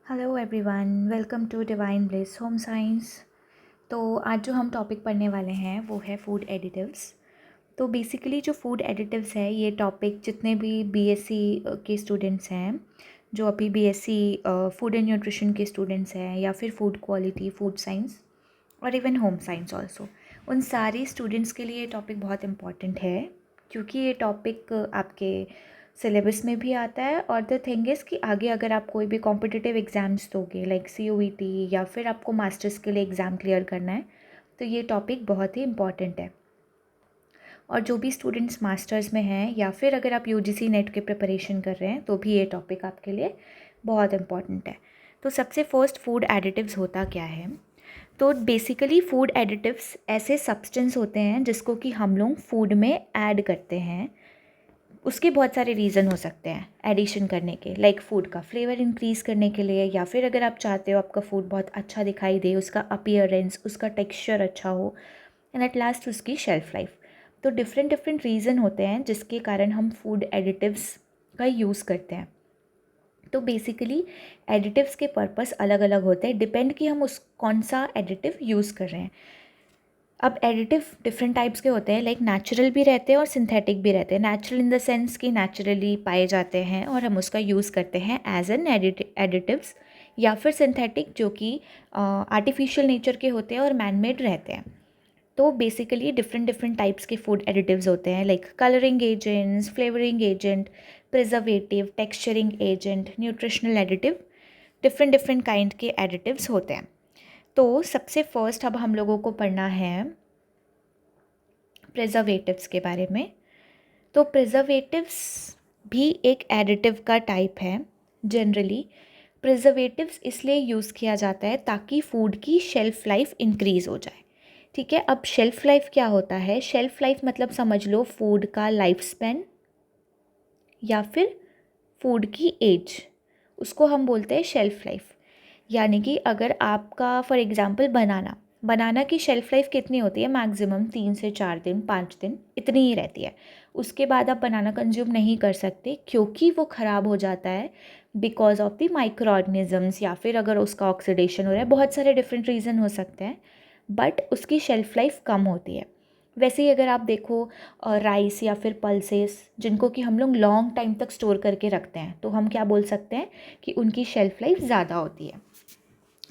Hello everyone, welcome to divine bliss home science. तो आज जो हम टॉपिक पढ़ने वाले हैं वो है फूड एडिटिव्स। तो बेसिकली जो फूड एडिटिव्स है ये टॉपिक जितने भी बीएससी के स्टूडेंट्स हैं, जो अभी बीएससी फूड एंड न्यूट्रिशन के स्टूडेंट्स हैं, या फिर फूड क्वालिटी, फूड साइंस और इवन होम साइंस ऑल्सो, उन सारे स्टूडेंट्स के लिए ये टॉपिक बहुत इम्पॉर्टेंट है, क्योंकि ये टॉपिक आपके सिलेबस में भी आता है। और द थिंग इज़ कि आगे अगर आप कोई भी कॉम्पिटिटिव एग्ज़ाम्स दोगे लाइक CUET, या फिर आपको मास्टर्स के लिए एग्ज़ाम क्लियर करना है, तो ये टॉपिक बहुत ही इम्पॉर्टेंट है। और जो भी स्टूडेंट्स मास्टर्स में हैं, या फिर अगर आप UGC नेट के प्रिपरेशन कर रहे हैं, तो भी ये टॉपिक आपके लिए बहुत इम्पॉर्टेंट है। तो सबसे फर्स्ट, फूड एडिटिव्स होता क्या है? तो बेसिकली फूड एडिटिव्स ऐसे सब्सटेंस होते हैं जिसको कि हम लोग फूड में ऐड करते हैं। उसके बहुत सारे रीज़न हो सकते हैं एडिशन करने के, लाइक फूड का फ्लेवर इंक्रीज़ करने के लिए, या फिर अगर आप चाहते हो आपका फूड बहुत अच्छा दिखाई दे, उसका अपीयरेंस, उसका टेक्सचर अच्छा हो, एंड एट लास्ट उसकी शेल्फ लाइफ। तो डिफरेंट डिफरेंट रीज़न होते हैं जिसके कारण हम फूड एडिटिव्स का यूज़ करते हैं। तो बेसिकली एडिटिव्स के पर्पस अलग अलग होते हैं, डिपेंड कि हम उस कौन सा एडिटिव यूज़ कर रहे हैं। अब एडिटिव डिफरेंट टाइप्स के होते हैं, लाइक नेचुरल भी रहते हैं और सिंथेटिक भी रहते हैं। नेचुरल इन द सेंस कि नेचुरली पाए जाते हैं और हम उसका यूज़ करते हैं एज एन एडिटिव्स, या फिर सिंथेटिक जो कि आर्टिफिशियल नेचर के होते हैं और मैन मेड रहते हैं। तो बेसिकली डिफरेंट डिफरेंट टाइप्स के फूड एडिटिव्स होते हैं, like colouring agents, flavouring agent, preservative, texturing agent, nutritional additive, different different kind के एडिटिव्स होते हैं। तो सबसे फर्स्ट अब हम लोगों को पढ़ना है प्रिजर्वेटिव्स के बारे में। तो प्रिजर्वेटिव्स भी एक एडिटिव का टाइप है। जनरली प्रिजर्वेटिव्स इसलिए यूज़ किया जाता है ताकि फूड की शेल्फ़ लाइफ इंक्रीज़ हो जाए। ठीक है, अब शेल्फ़ लाइफ क्या होता है? शेल्फ़ लाइफ मतलब समझ लो फूड का लाइफ स्पैन या फिर फूड की एज, उसको हम बोलते हैं शेल्फ़ लाइफ। यानी कि अगर आपका फॉर एग्ज़ाम्पल बनाना की शेल्फ़ लाइफ कितनी होती है? मैक्सिमम 3 से 4 दिन, 5 दिन, इतनी ही रहती है। उसके बाद आप बनाना कंज्यूम नहीं कर सकते, क्योंकि वो ख़राब हो जाता है because of the micro organisms, या फिर अगर उसका ऑक्सीडेशन हो रहा है। बहुत सारे डिफरेंट रीज़न हो सकते हैं, बट उसकी शेल्फ़ लाइफ कम होती है। वैसे ही अगर आप देखो राइस या फिर पल्सेस, जिनको कि हम लोग लॉन्ग टाइम तक स्टोर करके रखते हैं, तो हम क्या बोल सकते हैं कि उनकी शेल्फ़ लाइफ ज़्यादा होती है।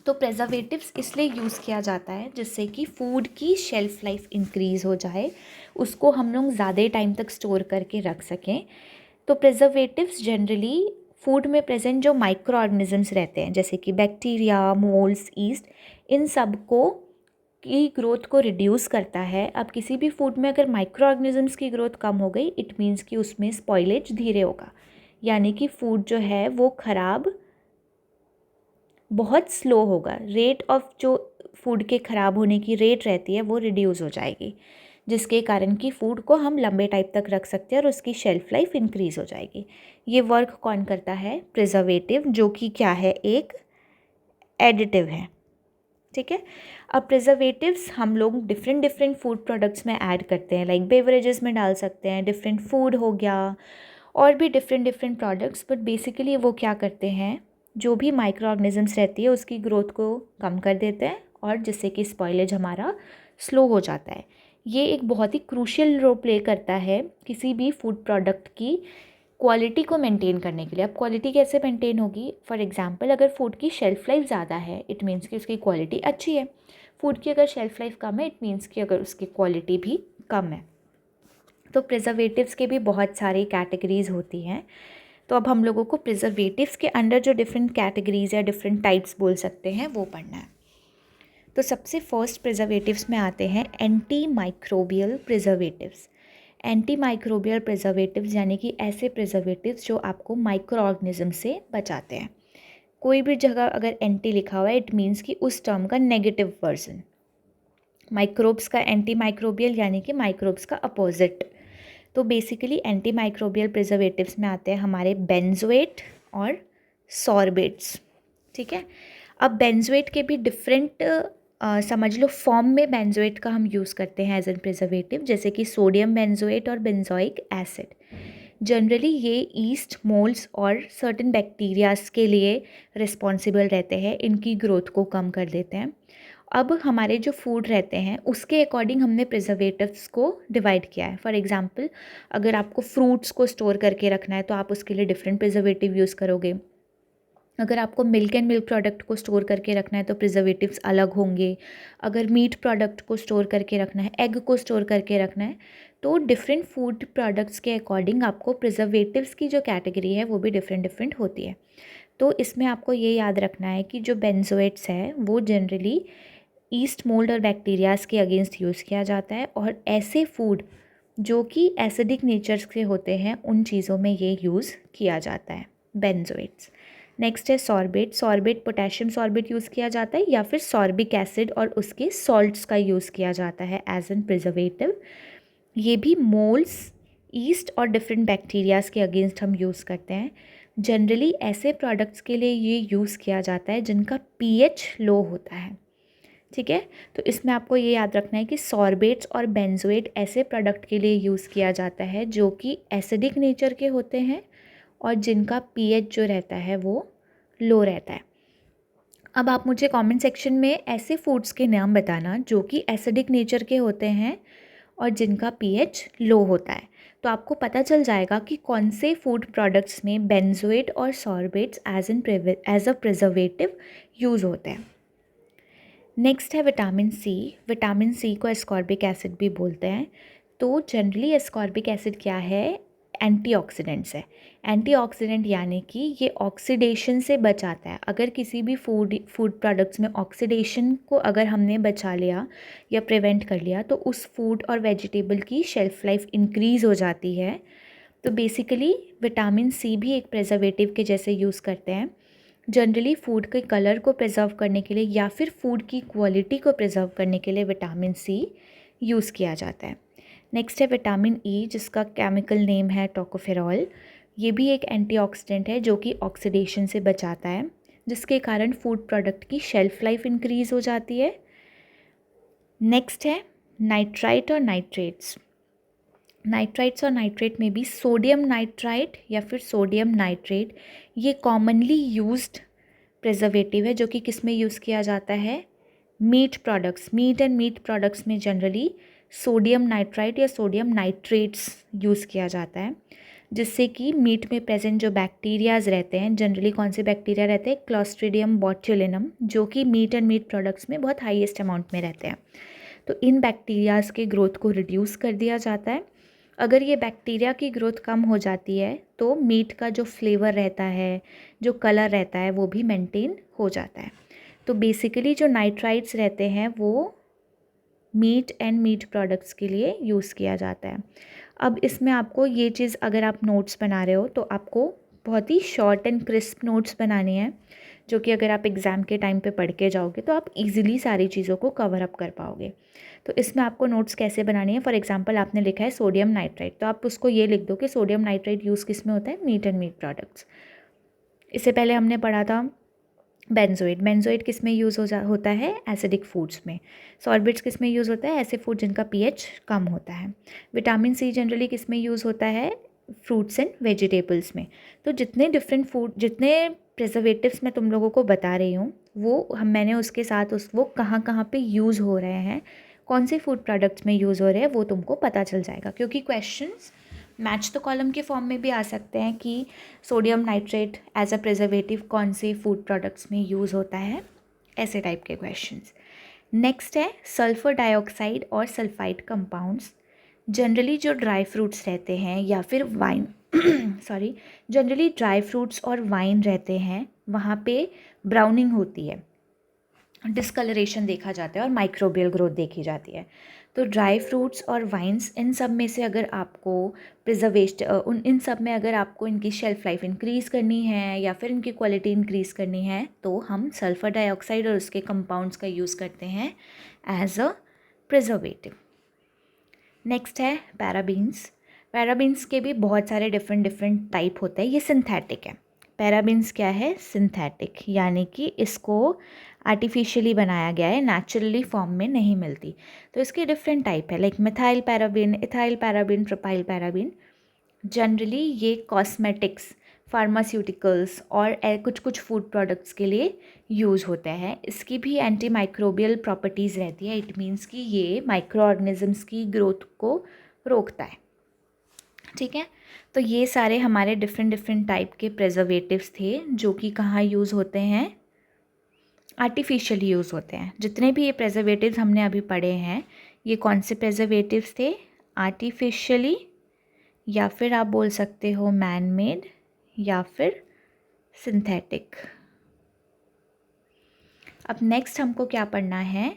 तो प्रिजर्वेटिव्स इसलिए यूज़ किया जाता है जिससे कि फूड की शेल्फ़ लाइफ इंक्रीज़ हो जाए, उसको हम लोग ज़्यादा टाइम तक स्टोर करके रख सकें। तो प्रिजर्वेटिव्स जनरली फूड में प्रेजेंट जो माइक्रो ऑर्गेनिजम्स रहते हैं, जैसे कि बैक्टीरिया, मोल्ड्स, ईस्ट, इन सब को की ग्रोथ को रिड्यूस करता है। अब किसी भी फूड में अगर माइक्रो ऑर्गेनिजम्स की ग्रोथ कम हो गई, इट मीन्स कि उसमें स्पॉइलेज धीरे होगा, यानी कि फूड जो है वो ख़राब बहुत स्लो होगा। रेट ऑफ जो फूड के ख़राब होने की रेट रहती है वो रिड्यूस हो जाएगी, जिसके कारण कि फ़ूड को हम लंबे टाइम तक रख सकते हैं और उसकी शेल्फ़ लाइफ इंक्रीज़ हो जाएगी। ये वर्क कौन करता है? प्रिजर्वेटिव, जो कि क्या है? एक एडिटिव है। ठीक है, अब प्रिजर्वेटिव्स हम लोग डिफरेंट डिफरेंट फूड प्रोडक्ट्स में ऐड करते हैं, लाइक बेवरेजेस में डाल सकते हैं, डिफरेंट फूड हो गया, और भी different different products. But basically वो क्या करते हैं, जो भी माइक्रो ऑर्गेनिजम्स रहती है उसकी ग्रोथ को कम कर देते हैं, और जिससे कि स्पॉइलेज हमारा स्लो हो जाता है। ये एक बहुत ही क्रूशियल रोल प्ले करता है किसी भी फूड प्रोडक्ट की क्वालिटी को मेंटेन करने के लिए। अब क्वालिटी कैसे मेंटेन होगी? फॉर एग्जांपल, अगर फूड की शेल्फ़ लाइफ ज़्यादा है, इट मीन्स कि उसकी क्वालिटी अच्छी है। फूड की अगर शेल्फ़ लाइफ कम है, इट मीन्स कि अगर उसकी क्वालिटी भी कम है। तो प्रिजर्वेटिव्स के भी बहुत सारी कैटेगरीज़ होती हैं। तो अब हम लोगों को प्रिजर्वेटिव्स के अंडर जो डिफरेंट कैटेगरीज़ या डिफरेंट टाइप्स बोल सकते हैं वो पढ़ना है। तो सबसे फर्स्ट प्रिजर्वेटिव्स में आते हैं anti microbial preservatives. Anti microbial preservatives यानी कि ऐसे प्रिजर्वेटिव्स जो आपको माइक्रो ऑर्गेनिज्म से बचाते हैं। कोई भी जगह अगर एंटी लिखा हुआ है, इट मीन्स कि उस टर्म का नेगेटिव वर्जन। माइक्रोब्स का एंटी माइक्रोबियल यानी कि माइक्रोब्स का अपोजिट। तो बेसिकली एंटी माइक्रोबियल प्रिजर्वेटिव्स में आते हैं हमारे बेंजोएट और सॉर्बेट्स। ठीक है, अब बेंजोएट के भी डिफरेंट समझ लो फॉर्म में बेंजोएट का हम यूज़ करते हैं एज एन प्रिजर्वेटिव, जैसे कि सोडियम बेंजोएट और बेंजोइक एसिड। जनरली ये ईस्ट, मोल्ड्स और सर्टेन बैक्टीरियाज के लिए रिस्पॉन्सिबल रहते हैं, इनकी ग्रोथ को कम कर देते हैं। अब हमारे जो फूड रहते हैं उसके अकॉर्डिंग हमने प्रिजर्वेटिव्स को डिवाइड किया है। फॉर एग्जांपल, अगर आपको फ्रूट्स को स्टोर करके रखना है तो आप उसके लिए डिफरेंट प्रिजर्वेटिव यूज़ करोगे। अगर आपको मिल्क एंड मिल्क प्रोडक्ट को स्टोर करके रखना है तो प्रिजर्वेटिव्स अलग होंगे। अगर मीट प्रोडक्ट को स्टोर करके रखना है, एग को स्टोर करके रखना है, तो डिफरेंट फूड प्रोडक्ट्स के अकॉर्डिंग आपको प्रिजर्वेटिव्स की जो कैटेगरी है वो भी डिफरेंट डिफरेंट होती है। तो इसमें आपको ये याद रखना है कि जो बेंजोएट्स है वो जनरली ईस्ट, मोल्ड और बैक्टीरियाज के अगेंस्ट यूज़ किया जाता है, और ऐसे फूड जो कि एसिडिक नेचर्स के होते हैं उन चीज़ों में ये यूज़ किया जाता है, बेंजोएट्स। नेक्स्ट है sorbate. Sorbate potassium sorbate use किया जाता है, या फिर सॉर्बिक एसिड और उसके सॉल्ट्स का यूज़ किया जाता है एज एन प्रिजर्वेटिव। ये भी मोल्ड्स, ईस्ट और डिफरेंट बैक्टीरियाज के अगेंस्ट हम यूज़ करते हैं। जनरली ऐसे प्रोडक्ट्स के लिए ये यूज़ किया जाता है जिनका पीएच लो होता है। ठीक है, तो इसमें आपको ये याद रखना है कि सॉर्बेट्स और बेंजोएट ऐसे प्रोडक्ट के लिए यूज़ किया जाता है जो कि एसिडिक नेचर के होते हैं और जिनका पीएच जो रहता है वो लो रहता है। अब आप मुझे कमेंट सेक्शन में ऐसे फूड्स के नाम बताना जो कि एसिडिक नेचर के होते हैं और जिनका पीएच लो होता है, तो आपको पता चल जाएगा कि कौन से फूड प्रोडक्ट्स में बेंजोएट और सॉर्बेट्स एज अ प्रिजर्वेटिव यूज़ होते हैं। नेक्स्ट है विटामिन सी। विटामिन सी को एस्कॉर्बिक एसिड भी बोलते हैं। तो जनरली एस्कॉर्बिक एसिड क्या है? एंटीऑक्सीडेंट्स है। एंटीऑक्सीडेंट यानी कि ये ऑक्सीडेशन से बचाता है। अगर किसी भी फूड प्रोडक्ट्स में ऑक्सीडेशन को अगर हमने बचा लिया या प्रिवेंट कर लिया तो उस फूड और वेजिटेबल की शेल्फ लाइफ इंक्रीज़ हो जाती है। तो बेसिकली विटामिन सी भी एक प्रिजर्वेटिव के जैसे यूज़ करते हैं। जनरली फूड के कलर को प्रिजर्व करने के लिए या फिर फूड की क्वालिटी को प्रिजर्व करने के लिए विटामिन सी यूज़ किया जाता है। नेक्स्ट है विटामिन ई, जिसका केमिकल नेम है टोकोफेरॉल। ये भी एक एंटीऑक्सीडेंट है जो कि ऑक्सीडेशन से बचाता है, जिसके कारण फूड प्रोडक्ट की शेल्फ लाइफ इंक्रीज़ हो जाती है। नेक्स्ट है नाइट्राइट और नाइट्रेट्स। नाइट्राइट्स और नाइट्रेट में भी सोडियम नाइट्राइट या फिर सोडियम नाइट्रेट ये कॉमनली यूज्ड प्रिजर्वेटिव है जो कि किस में यूज़ किया जाता है? Meat products, meat and meat products में जनरली सोडियम नाइट्राइट या सोडियम नाइट्रेट्स यूज़ किया जाता है, जिससे कि मीट में प्रेजेंट जो बैक्टीरियाज रहते हैं, जनरली कौन से बैक्टीरिया रहते हैं? क्लॉस्ट्रीडियम बोट्युलिनम, जो कि मीट एंड मीट प्रोडक्ट्स में बहुत हाईएस्ट अमाउंट में रहते हैं। तो इन बैक्टीरियाज के ग्रोथ को रिड्यूस कर दिया जाता है। अगर ये बैक्टीरिया की ग्रोथ कम हो जाती है तो मीट का जो फ्लेवर रहता है, जो कलर रहता है, वो भी मेंटेन हो जाता है। तो बेसिकली जो नाइट्राइट्स रहते हैं वो मीट एंड मीट प्रोडक्ट्स के लिए यूज़ किया जाता है। अब इसमें आपको ये चीज़, अगर आप नोट्स बना रहे हो तो आपको बहुत ही शॉर्ट एंड क्रिस्प नोट्स बनाने हैं, जो कि अगर आप एग्ज़ाम के टाइम पे पढ़ के जाओगे तो आप इजीली सारी चीज़ों को कवर अप कर पाओगे। तो इसमें आपको नोट्स कैसे बनानी है? फॉर एग्जांपल आपने लिखा है सोडियम नाइट्राइट, तो आप उसको ये लिख दो कि सोडियम नाइट्राइट यूज़ किस में होता है? Meat and meat products. इससे पहले हमने पढ़ा था बेंजोएट। बेंजोएट किस में यूज़ होता है? एसिडिक फूड्स में। सॉर्बेट्स किस में यूज़ होता है? ऐसे फूड जिनका पीएच कम होता है। विटामिन सी जनरली किस में यूज़ होता है? फ्रूट्स एंड वेजिटेबल्स में। तो जितने डिफरेंट फूड, जितने प्रिजर्वेटिव्स मैं तुम लोगों को बता रही हूँ वो मैंने उसके साथ वो कहाँ कहाँ पे यूज़ हो रहे हैं, कौन से फूड प्रोडक्ट्स में यूज़ हो रहे हैं, वो तुमको पता चल जाएगा। क्योंकि क्वेश्चंस मैच द कॉलम के फॉर्म में भी आ सकते हैं कि sodium nitrate as a preservative कौन से फूड प्रोडक्ट्स में यूज़ होता है, ऐसे टाइप के क्वेश्चंस। नेक्स्ट है सल्फर डाइऑक्साइड और सल्फाइड कंपाउंड्स। जनरली जो ड्राई फ्रूट्स रहते हैं या फिर wine sorry generally dry fruits और वाइन रहते हैं, वहाँ पे ब्राउनिंग होती है, डिस्कलरेशन देखा जाता है और माइक्रोबियल ग्रोथ देखी जाती है। तो ड्राई फ्रूट्स और वाइन्स, इन सब में से अगर आपको इन सब में अगर आपको इनकी शेल्फ लाइफ इंक्रीज़ करनी है या फिर इनकी क्वालिटी इंक्रीज़ करनी है तो हम सल्फर डाइऑक्साइड और उसके कंपाउंड्स का यूज़ करते हैं एज अ प्रिजर्वेटिव। नेक्स्ट है पैराबीन्स। पैराबीन्स के भी बहुत सारे डिफरेंट टाइप होते हैं, ये सिंथेटिक है। पैराबीन्स क्या है? सिंथेटिक, यानी कि इसको आर्टिफिशियली बनाया गया है, नेचुरली फॉर्म में नहीं मिलती। तो इसके डिफरेंट टाइप है, like methyl paraben, ethyl paraben, propyl paraben. Generally ये कॉस्मेटिक्स, फार्मास्यूटिकल्स और कुछ कुछ फूड प्रोडक्ट्स के लिए यूज़ होता है। इसकी भी एंटी माइक्रोबियल प्रॉपर्टीज़ रहती है। इट मीन्स कि ये माइक्रो ऑर्गेनिजम्स की ग्रोथ को रोकता है। ठीक है, तो ये सारे हमारे डिफरेंट डिफरेंट टाइप के प्रिजर्वेटिव्स थे जो कि कहाँ यूज़ होते हैं, आर्टिफिशियल यूज़ होते हैं। जितने भी ये प्रिजर्वेटिव्स हमने अभी पढ़े हैं, ये कौन से प्रिजर्वेटिव्स थे, आर्टिफिशियली, या फिर आप बोल सकते हो मैन मेड, या फिर सिंथेटिक। अब नेक्स्ट हमको क्या पढ़ना है,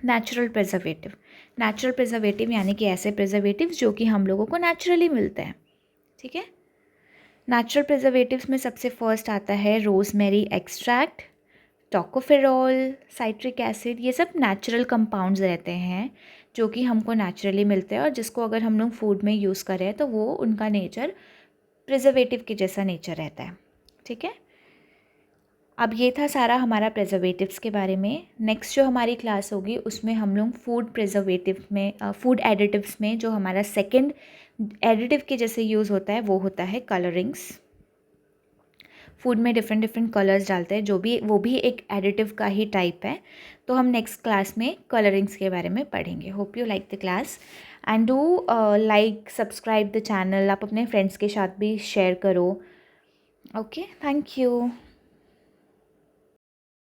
नेचुरल प्रिजर्वेटिव। नेचुरल प्रिजर्वेटिव यानी कि ऐसे प्रिजर्वेटिव जो कि हम लोगों को नेचुरली मिलते हैं। ठीक है, नेचुरल प्रिजर्वेटिव्स में सबसे फर्स्ट आता है rosemary extract, tocopherol, citric acid. ये सब नेचुरल कंपाउंड्स रहते हैं जो कि हमको नेचुरली मिलते हैं और जिसको अगर हम लोग फूड में यूज़ करें तो वो उनका नेचर प्रिजर्वेटिव के जैसा नेचर रहता है। ठीक है, अब ये था सारा हमारा प्रिजर्वेटिव्स के बारे में। नेक्स्ट जो हमारी क्लास होगी उसमें हम लोग फूड प्रिजर्वेटिव में, फूड एडिटिव्स में जो हमारा सेकंड एडिटिव के जैसे यूज़ होता है वो होता है कलरिंग्स। फूड में डिफरेंट डिफरेंट कलर्स डालते हैं, जो भी वो भी एक एडिटिव का ही टाइप है। तो हम नेक्स्ट क्लास में कलरिंग्स के बारे में पढ़ेंगे। Hope you like the class and do like subscribe the channel. आप अपने फ्रेंड्स के साथ भी शेयर करो। Okay, thank you.